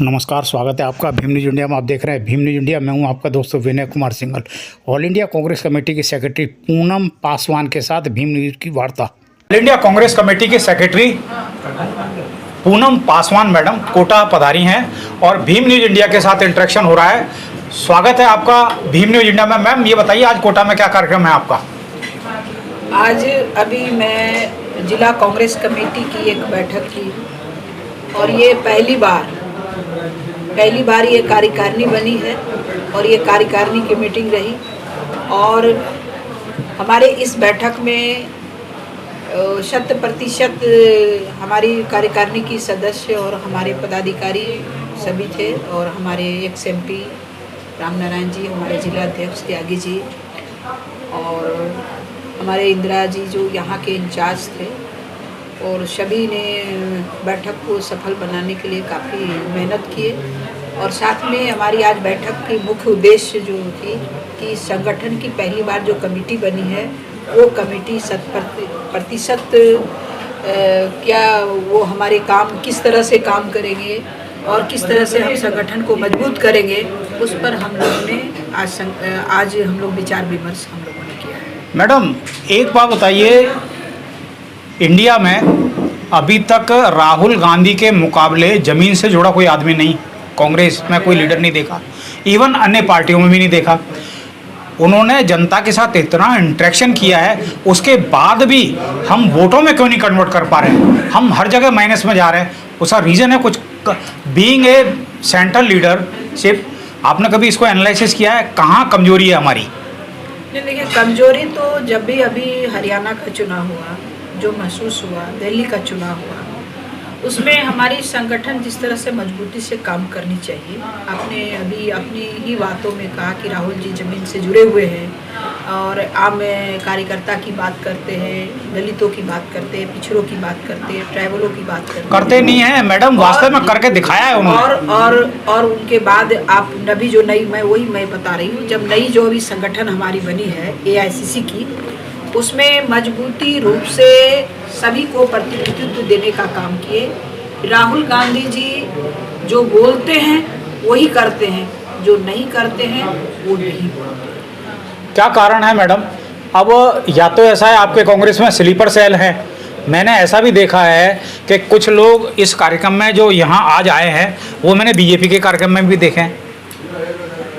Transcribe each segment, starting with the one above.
नमस्कार, स्वागत है आपका भीम न्यूज इंडिया में। आप देख रहे हैं भीम न्यूज इंडिया। मैं हूं आपका दोस्त Vinay Kumar Singhal. All India Congress committee के सेक्रेटरी पूनम पासवान के साथ भीम न्यूज की वार्ता। ऑल इंडिया कांग्रेस कमेटी के सेक्रेटरी पूनम पासवान मैडम कोटा पधारी हैं और भीम न्यूज इंडिया के साथ इंटरेक्शन हो रहा है। स्वागत है आपका भीम न्यूज इंडिया में। मैम, ये बताइए आज कोटा में क्या कार्यक्रम है आपका? आज अभी मैं जिला कांग्रेस कमेटी की एक बैठक की और ये पहली बार ये कार्यकारिणी बनी है और ये कार्यकारिणी की मीटिंग रही और हमारे इस बैठक में 100% हमारी कार्यकारिणी की सदस्य और हमारे पदाधिकारी सभी थे और हमारे एक्स MP रामनारायण जी, हमारे जिला अध्यक्ष त्यागी जी और हमारे इंदिरा जी जो यहाँ के इंचार्ज थे और सभी ने बैठक को सफल बनाने के लिए काफ़ी मेहनत किए। और साथ में हमारी आज बैठक की मुख्य उद्देश्य जो थी कि संगठन की पहली बार जो कमेटी बनी है वो कमेटी 100% क्या वो हमारे काम किस तरह से काम करेंगे और किस तरह से हम संगठन को मजबूत करेंगे, उस पर हम लोगों ने आज हम लोग विचार विमर्श हम लोगों ने किया है। मैडम, एक बात बताइए, इंडिया में अभी तक राहुल गांधी के मुकाबले ज़मीन से जुड़ा कोई आदमी नहीं, कांग्रेस में कोई लीडर नहीं देखा, इवन अन्य पार्टियों में भी नहीं देखा। उन्होंने जनता के साथ इतना इंटरेक्शन किया है, उसके बाद भी हम वोटों में क्यों नहीं कन्वर्ट कर पा रहे हैं? हम हर जगह माइनस में जा रहे हैं। उसका रीज़न है कुछ, बीइंग ए सेंट्रल लीडरशिप। आपने कभी इसको एनालिसिस किया है, कहाँ कमजोरी है हमारी? नहीं, देखिए, कमजोरी तो जब भी अभी हरियाणा का चुनाव हुआ जो महसूस हुआ, दिल्ली का चुनाव हुआ, उसमें हमारी संगठन जिस तरह से मजबूती से काम करनी चाहिए। आपने अभी अपनी ही बातों में कहा कि राहुल जी ज़मीन से जुड़े हुए हैं और आम कार्यकर्ता की बात करते हैं, दलितों की बात करते हैं, पिछड़ों की बात करते हैं, ट्राइबलों की बात करते नहीं है मैडम, वास्तव में करके दिखाया है उन्होंने। और उनके बाद आप नवी जो नई, मैं बता रही हूँ, जब नई जो अभी संगठन हमारी बनी है AICC की, उसमें मजबूती रूप से सभी को प्रतिनिधित्व देने का काम किए। राहुल गांधी जी जो बोलते हैं वही करते हैं, जो नहीं करते हैं वो नहीं बोलते। क्या कारण है मैडम? अब या तो ऐसा है आपके कांग्रेस में स्लीपर सेल है, मैंने ऐसा भी देखा है कि कुछ लोग इस कार्यक्रम में जो यहाँ आज आए हैं वो मैंने BJP के कार्यक्रम में भी देखे हैं।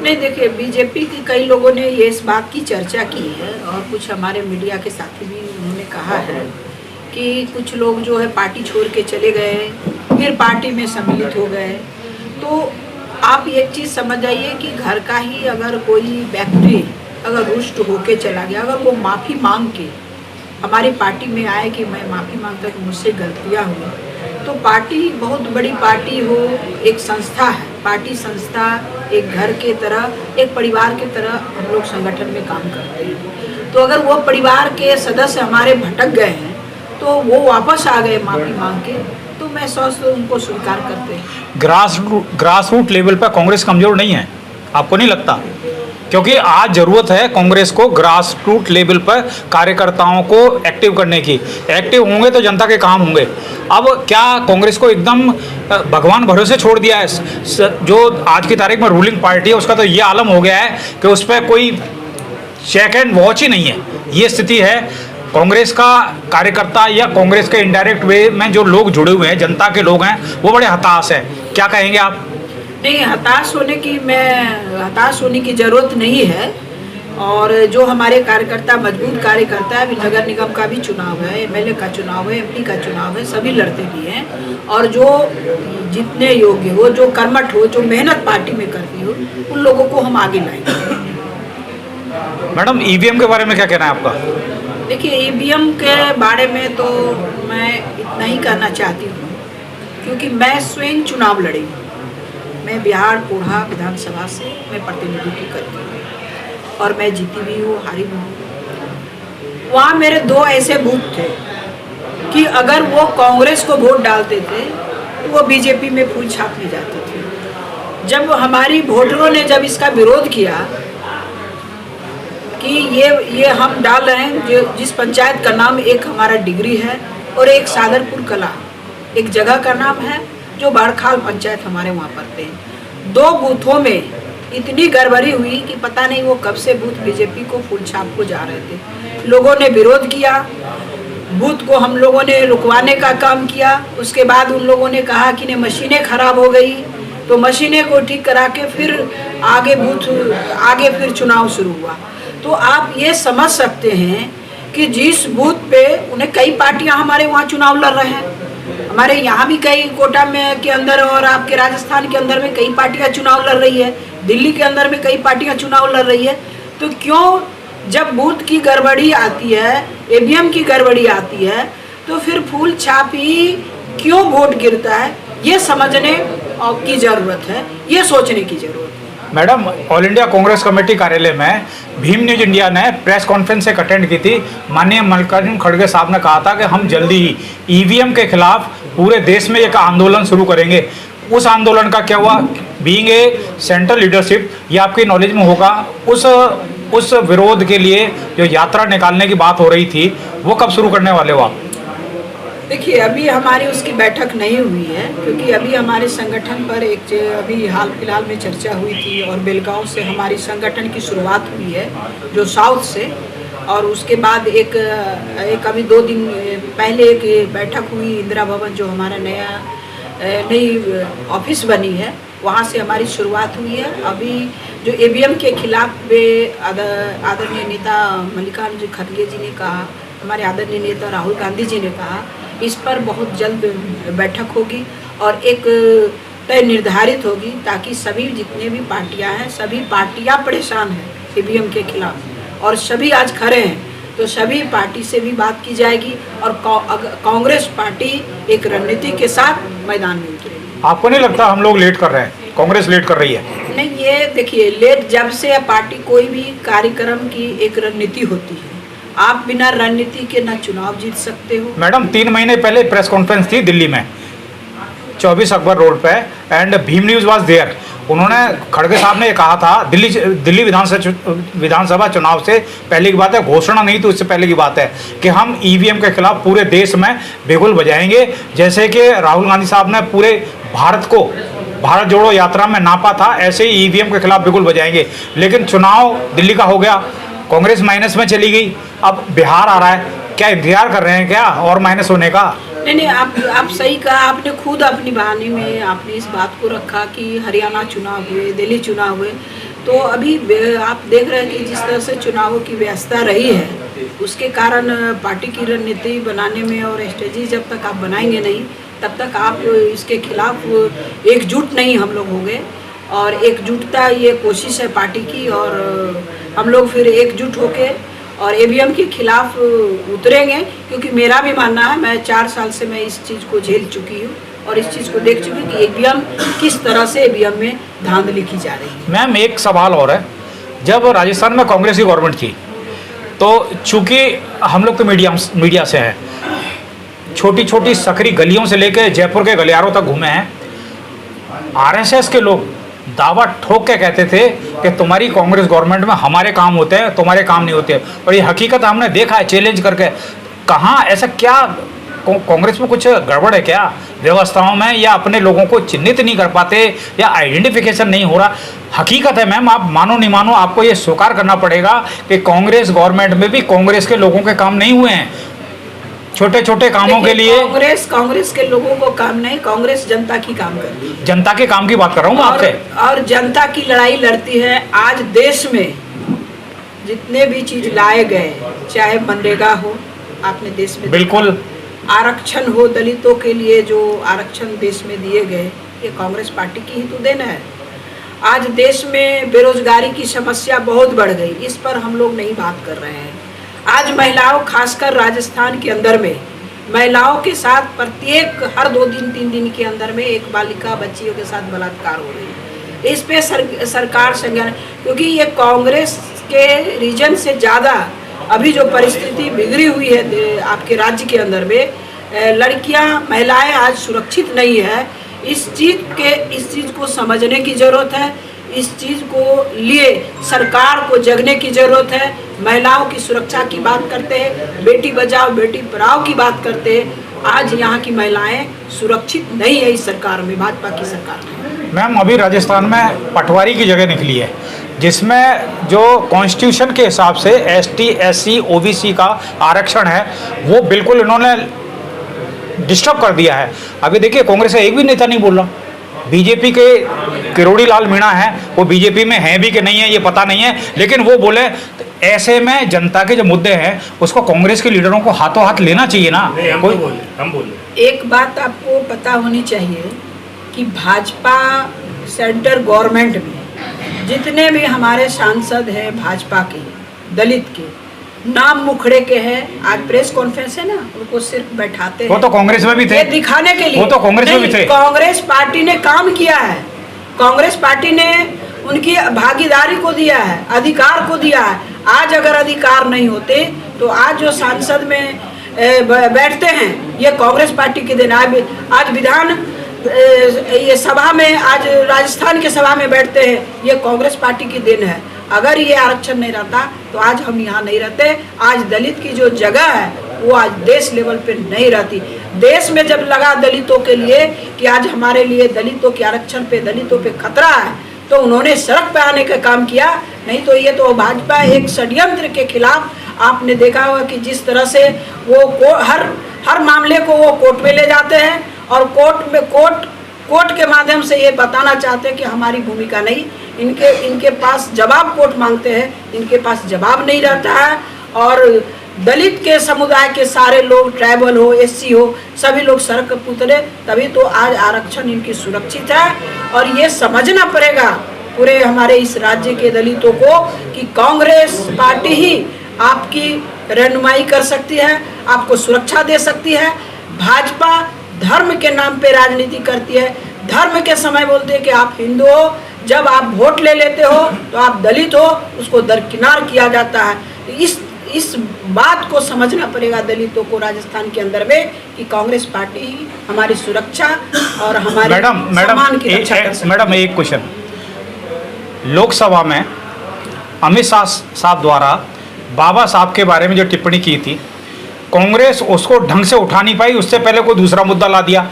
नहीं, देखिए, BJP की कई लोगों ने ये इस बात की चर्चा की है और कुछ हमारे मीडिया के साथी भी उन्होंने कहा है कि कुछ लोग जो है पार्टी छोड़ के चले गए, फिर पार्टी में सम्मिलित हो गए। तो आप एक चीज़ समझ जाइए कि घर का ही अगर कोई व्यक्ति अगर रुष्ट होके चला गया, अगर वो माफ़ी मांग के हमारी पार्टी में आए कि मैं माफ़ी मांगता कि मुझसे गलतियाँ हुई, तो पार्टी बहुत बड़ी पार्टी हो, एक संस्था है, पार्टी संस्था एक घर के तरह, एक परिवार के तरह हम लोग संगठन में काम करते हैं। तो अगर वो परिवार के सदस्य हमारे भटक गए हैं तो वो वापस आ गए माफ़ी मांग के, तो मैं सोचता हूँ उनको स्वीकार करते हैं। ग्रास रूट लेवल पर कांग्रेस कमज़ोर नहीं है, आपको नहीं लगता? क्योंकि आज ज़रूरत है कांग्रेस को ग्रास रूट लेवल पर कार्यकर्ताओं को एक्टिव करने की। एक्टिव होंगे तो जनता के काम होंगे। अब क्या कांग्रेस को एकदम भगवान भरोसे छोड़ दिया है? जो आज की तारीख में रूलिंग पार्टी है उसका तो ये आलम हो गया है कि उस पर कोई चेक एंड वॉच ही नहीं है। ये स्थिति है। कांग्रेस का कार्यकर्ता या कांग्रेस के इनडायरेक्ट वे में जो लोग जुड़े हुए हैं, जनता के लोग हैं, वो बड़े हताश है। क्या कहेंगे आप? नहीं, हताश होने की ज़रूरत नहीं है। और जो हमारे कार्यकर्ता, मजबूत कार्यकर्ता है, अभी नगर निगम का भी चुनाव है, MLA का चुनाव है, MP का चुनाव है, सभी लड़ते भी हैं। और जो जितने योग्य हो, जो कर्मठ हो, जो मेहनत पार्टी में करती हो, उन लोगों को हम आगे लाएंगे। मैडम, EVM के बारे में क्या कहना है आपका? देखिए, EVM के बारे में तो मैं इतना ही कहना चाहती हूँ क्योंकि मैं स्वयं चुनाव लड़ी हूँ। मैं बिहार कोढ़ा विधानसभा से मैं प्रतिनिधित्व करती हूँ और मैं जीती भी हूँ, हारी भी हूँ। वहाँ मेरे 2 ऐसे बूथ थे कि अगर वो कांग्रेस को वोट डालते थे तो वो BJP में फूल छापने जाते थे। जब हमारी वोटरों ने जब इसका विरोध किया कि ये हम डाल रहे हैं, जो जिस पंचायत का नाम एक हमारा डिग्री है और एक सादरपुर कला, एक जगह का नाम है जो बड़खाल पंचायत हमारे वहाँ पड़ते हैं। 2 बूथों में इतनी गड़बड़ी हुई कि पता नहीं वो कब से बूथ बीजेपी को फूल छाप को जा रहे थे। लोगों ने विरोध किया, बूथ को हम लोगों ने रुकवाने का काम किया। उसके बाद उन लोगों ने कहा कि नहीं मशीनें खराब हो गई, तो मशीनें को ठीक करा के फिर आगे फिर चुनाव शुरू हुआ। तो आप ये समझ सकते हैं कि जिस बूथ पे उन्हें कई पार्टियां हमारे वहाँ चुनाव लड़ रहे हैं, हमारे यहाँ भी कई कोटा में के अंदर और आपके राजस्थान के अंदर में कई पार्टियां चुनाव लड़ रही है, दिल्ली के अंदर में कई पार्टियां चुनाव लड़ रही है। तो क्यों जब बूथ की गड़बड़ी आती है, ईवीएम की गड़बड़ी आती है, तो फिर फूल छाप ही क्यों वोट गिरता है, ये समझने की ज़रूरत है, ये सोचने की ज़रूरत है। Madam, all India Congress committee कार्यालय में भीम न्यूज इंडिया ने प्रेस कॉन्फ्रेंस एक अटेंड की थी। माननीय मल्लिकार्जुन खड़गे साहब ने कहा था कि हम जल्दी ही ईवीएम के खिलाफ पूरे देश में एक आंदोलन शुरू करेंगे। उस आंदोलन का क्या हुआ? बीइंग ए सेंट्रल लीडरशिप, ये आपकी नॉलेज में होगा, उस विरोध के लिए जो यात्रा निकालने की बात हो रही थी, वो कब शुरू करने वाले हो आप? देखिए, अभी हमारी उसकी बैठक नहीं हुई है, क्योंकि अभी हमारे संगठन पर अभी हाल फिलहाल में चर्चा हुई थी और बेलगांव से हमारी संगठन की शुरुआत हुई है, जो साउथ से। और उसके बाद एक अभी 2 दिन पहले एक बैठक हुई इंदिरा भवन, जो हमारा नई ऑफिस बनी है, वहाँ से हमारी शुरुआत हुई है। अभी जो ईवीएम के खिलाफ आदरणीय नेता मल्लिकार्जुन खड़गे जी ने कहा, हमारे आदरणीय नेता राहुल गांधी जी ने कहा, इस पर बहुत जल्द बैठक होगी और एक तय निर्धारित होगी, ताकि सभी जितने भी पार्टियां हैं, सभी पार्टियां परेशान हैं ईवीएम के खिलाफ और सभी आज खड़े हैं, तो सभी पार्टी से भी बात की जाएगी और कांग्रेस पार्टी एक रणनीति के साथ मैदान में उतरेगी। आपको नहीं लगता हम लोग लेट कर रहे हैं, कांग्रेस लेट कर रही है? नहीं, ये देखिए, लेट जब से पार्टी कोई भी कार्यक्रम की एक रणनीति होती है, आप बिना रणनीति के ना चुनाव जीत सकते हो। मैडम, 3 महीने पहले प्रेस कॉन्फ्रेंस थी दिल्ली में, 24 अकबर रोड पे, and Bhim news was there. उन्होंने, खड़गे साहब ने ये कहा था, दिल्ली विधानसभा चुनाव से पहले की बात है, घोषणा नहीं तो इससे पहले की बात है, कि हम ईवीएम के खिलाफ पूरे देश में बिगुल बजाएंगे। जैसे कि राहुल गांधी साहब ने पूरे भारत को भारत जोड़ो यात्रा में नापा था, ऐसे ही ईवीएम के खिलाफ बिगुल बजाएंगे। लेकिन चुनाव दिल्ली का हो गया, कांग्रेस माइनस में चली गई, अब बिहार आ रहा है, क्या इंतजार कर रहे हैं क्या और माइनस होने का? नहीं, आप सही कहा। आपने खुद अपनी वाणी में आपने इस बात को रखा कि हरियाणा चुनाव हुए, दिल्ली चुनाव हुए, तो अभी आप देख रहे हैं कि जिस तरह से चुनावों की व्यवस्था रही है, उसके कारण पार्टी की रणनीति बनाने में और स्ट्रेटजी जब तक आप बनाएंगे नहीं, तब तक आप इसके खिलाफ एकजुट नहीं हम लोग होंगे। और एकजुटता ये कोशिश है पार्टी की, और हम लोग फिर एकजुट होके और ईवीएम के खिलाफ उतरेंगे, क्योंकि मेरा भी मानना है, मैं 4 साल से मैं इस चीज़ को झेल चुकी हूँ और इस चीज़ को देख चुकी हूँ कि ईवीएम किस तरह से ईवीएम में धांधली की जा रही है। मैम, एक सवाल और है, जब राजस्थान में कांग्रेस की गवर्नमेंट थी, तो चूँकि हम लोग तो मीडिया से हैं, छोटी छोटी सकरी गलियों से लेकर जयपुर के गलियारों तक घूमे हैं, आरएसएस के लोग दावा ठोक के कहते थे कि तुम्हारी कांग्रेस गवर्नमेंट में हमारे काम होते हैं, तुम्हारे काम नहीं होते। और ये हकीकत हमने देखा है चैलेंज करके। कहाँ ऐसा क्या कांग्रेस में कुछ गड़बड़ है क्या व्यवस्थाओं में, या अपने लोगों को चिन्हित नहीं कर पाते, या आइडेंटिफिकेशन नहीं हो रहा? हकीकत है मैम, आप मानो नहीं मानो, आपको ये स्वीकार करना पड़ेगा कि कांग्रेस गवर्नमेंट में भी कांग्रेस के लोगों के काम नहीं हुए हैं, छोटे छोटे कामों के लिए। कांग्रेस के लोगों को काम नहीं, कांग्रेस जनता की काम करती है। जनता के काम की बात कर रहा हूँ मैं आपसे। और जनता की लड़ाई लड़ती है। आज देश में जितने भी चीज लाए गए, चाहे मनरेगा हो, आपने देश में बिल्कुल, आरक्षण हो, दलितों के लिए जो आरक्षण देश में दिए गए, ये कांग्रेस पार्टी की ही तो देन है। आज देश में बेरोजगारी की समस्या बहुत बढ़ गई, इस पर हम लोग नहीं बात कर रहे हैं। आज महिलाओं, खासकर राजस्थान के अंदर में, महिलाओं के साथ प्रत्येक हर 2 दिन 3 दिन के अंदर में एक बालिका बच्चियों के साथ बलात्कार हो रही है। इस पे सरकार संज्ञान, क्योंकि ये कांग्रेस के रीजन से ज़्यादा अभी जो परिस्थिति बिगड़ी हुई है आपके राज्य के अंदर में, लड़कियां, महिलाएं आज सुरक्षित नहीं है। इस चीज़ को समझने की ज़रूरत है। इस चीज़ को लिए सरकार को जगने की ज़रूरत है। महिलाओं की सुरक्षा की बात करते हैं, बेटी बचाओ बेटी पढ़ाओ की बात करते हैं, आज यहाँ की महिलाएं सुरक्षित नहीं है इस सरकार में, भाजपा की सरकार में। मैम अभी राजस्थान में पटवारी की जगह निकली है, जिसमें जो कॉन्स्टिट्यूशन के हिसाब से ST SC OBC का आरक्षण है वो बिल्कुल इन्होंने डिस्टर्ब कर दिया है। अभी देखिए कांग्रेस का एक भी नेता नहीं बोल रहा। बीजेपी के किरोड़ी लाल मीणा है, वो बीजेपी में हैं भी कि नहीं है ये पता नहीं है, लेकिन वो बोले तो ऐसे में जनता के जो मुद्दे हैं उसको कांग्रेस के लीडरों को हाथों हाथ लेना चाहिए ना। हम बोले एक बात आपको पता होनी चाहिए कि भाजपा सेंटर गवर्नमेंट में जितने भी हमारे सांसद हैं भाजपा के, दलित के, नाम मुखड़े के हैं, आज प्रेस कॉन्फ्रेंस है ना, उनको सिर्फ बैठाते हैं। वो तो कांग्रेस में भी थे, ये दिखाने के लिए। वो तो कांग्रेस में भी थे। कांग्रेस पार्टी ने काम किया है, कांग्रेस पार्टी ने उनकी भागीदारी को दिया है, अधिकार को दिया है। आज अगर अधिकार नहीं होते तो आज जो सांसद में बैठते हैं ये कांग्रेस पार्टी के दिन। आज विधान ये सभा में, आज राजस्थान के सभा में बैठते हैं ये कांग्रेस पार्टी की दिन है। अगर ये आरक्षण नहीं रहता तो आज हम यहाँ नहीं रहते। आज दलित की जो जगह है वो आज देश लेवल पे नहीं रहती। देश में जब लगा दलितों के लिए कि आज हमारे लिए दलितों के आरक्षण पे, दलितों पे खतरा है, तो उन्होंने सड़क पे आने का काम किया। नहीं तो ये तो भाजपा एक षड्यंत्र के खिलाफ, आपने देखा होगा कि जिस तरह से वो हर मामले को वो कोर्ट में ले जाते हैं और कोर्ट के माध्यम से ये बताना चाहते हैं कि हमारी भूमिका नहीं। इनके पास जवाब कोर्ट मांगते हैं, इनके पास जवाब नहीं रहता है। और दलित के समुदाय के सारे लोग, ट्राइबल हो, SC हो, सभी लोग सड़क पर उतरे, तभी तो आज आरक्षण इनकी सुरक्षित है। और ये समझना पड़ेगा पूरे हमारे इस राज्य के दलितों को कि कांग्रेस पार्टी ही आपकी रहनुमाई कर सकती है, आपको सुरक्षा दे सकती है। भाजपा धर्म के नाम पे राजनीति करती है। धर्म के समय बोलते हैं कि आप हिंदू हो, जब आप वोट ले लेते हो तो आप दलित हो, उसको दरकिनार किया जाता है। इस बात को समझना पड़ेगा दलितों को राजस्थान के अंदर में कि कांग्रेस पार्टी ही हमारी सुरक्षा और हमारे सम्मान की रक्षा कर सकती है। मैडम एक क्वेश्चन, लोकसभा में अमित शाह साहब द्वारा बाबा साहब के बारे में जो टिप्पणी की थी, कांग्रेस उसको ढंग से उठा नहीं पाई, उससे पहले कोई दूसरा मुद्दा ला दिया।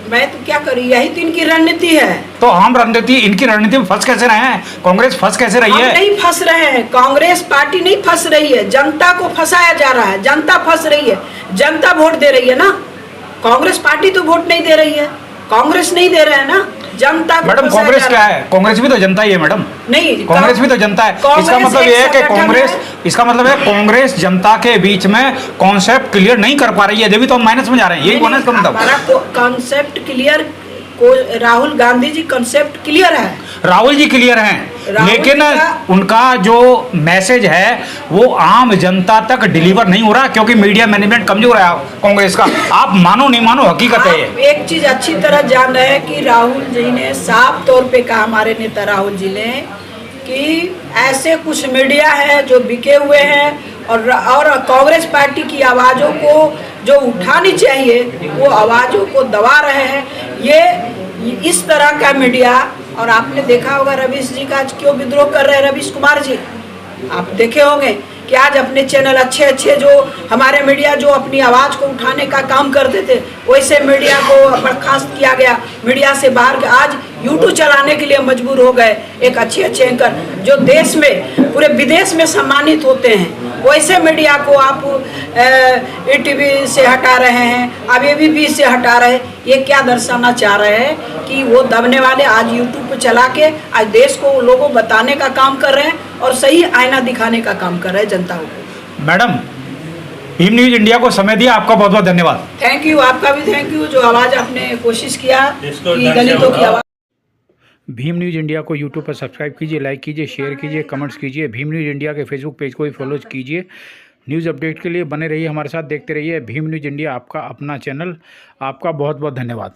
मैं तो क्या करूँ, यही तो इनकी रणनीति है। तो हम रणनीति, इनकी रणनीति में फंस कैसे रहे हैं? कांग्रेस फंस कैसे रही है? हम नहीं फंस रहे हैं, कांग्रेस पार्टी नहीं फंस रही है, जनता को फंसाया जा रहा है। जनता फंस रही है, जनता वोट दे रही है ना। कांग्रेस पार्टी तो वोट नहीं दे रही है, कांग्रेस नहीं दे रहा है ना, जनता को। मैडम कांग्रेस क्या है? कांग्रेस भी तो जनता ही है मैडम। नहीं, कांग्रेस भी तो जनता है। इसका मतलब ये है कि कांग्रेस जनता के बीच में कॉन्सेप्ट क्लियर नहीं कर पा रही है, जब तो हम माइनस में जा रहे हैं। यही बोलने का मतलब हमारा concept clear Rahul Gandhi ji concept clear है, राहुल जी क्लियर हैं, लेकिन उनका जो मैसेज है वो आम जनता तक डिलीवर नहीं हो रहा, क्योंकि मीडिया मैनेजमेंट कमजोर है कांग्रेस का। आप मानो नहीं मानो, हकीकत है ये। एक चीज अच्छी तरह जान रहे हैं कि राहुल जी ने साफ तौर पे कहा, हमारे नेता राहुल जी ने, कि ऐसे कुछ मीडिया है जो बिके हुए हैं और कांग्रेस पार्टी की आवाज़ों को जो उठानी चाहिए वो आवाज़ों को दबा रहे हैं। ये इस तरह का मीडिया, और आपने देखा होगा रवीश जी का आज क्यों विद्रोह कर रहे हैं, रवीश कुमार जी, आप देखे होंगे कि आज अपने चैनल अच्छे जो हमारे मीडिया जो अपनी आवाज़ को उठाने का काम करते थे, वैसे मीडिया को बर्खास्त किया गया, मीडिया से बाहर आज यूट्यूब चलाने के लिए मजबूर हो गए। एक अच्छे एंकर जो देश में, पूरे विदेश में सम्मानित होते हैं, वैसे मीडिया को आप ETV से हटा रहे हैं, अब ABP से हटा रहे हैं। ये क्या दर्शाना चाह रहे हैं कि वो दबने वाले आज यूट्यूब पर चला के आज देश को लोगों बताने का काम कर रहे हैं और सही आईना दिखाने का काम कर रहे हैं जनता को। मैडम भीम न्यूज इंडिया को समय दिया, आपका बहुत बहुत धन्यवाद। थैंक यू, आपका भी थैंक यू, जो आवाज़ आपने कोशिश किया कि दलितों की आवाज़। भीम न्यूज़ इंडिया को यूट्यूब पर सब्सक्राइब कीजिए, लाइक कीजिए, शेयर कीजिए, कमेंट्स कीजिए। भीम न्यूज़ इंडिया के फेसबुक पेज को भी फॉलो कीजिए। न्यूज़ अपडेट के लिए बने रहिए हमारे साथ, देखते रहिए भीम न्यूज़ इंडिया, आपका अपना चैनल। आपका बहुत बहुत धन्यवाद।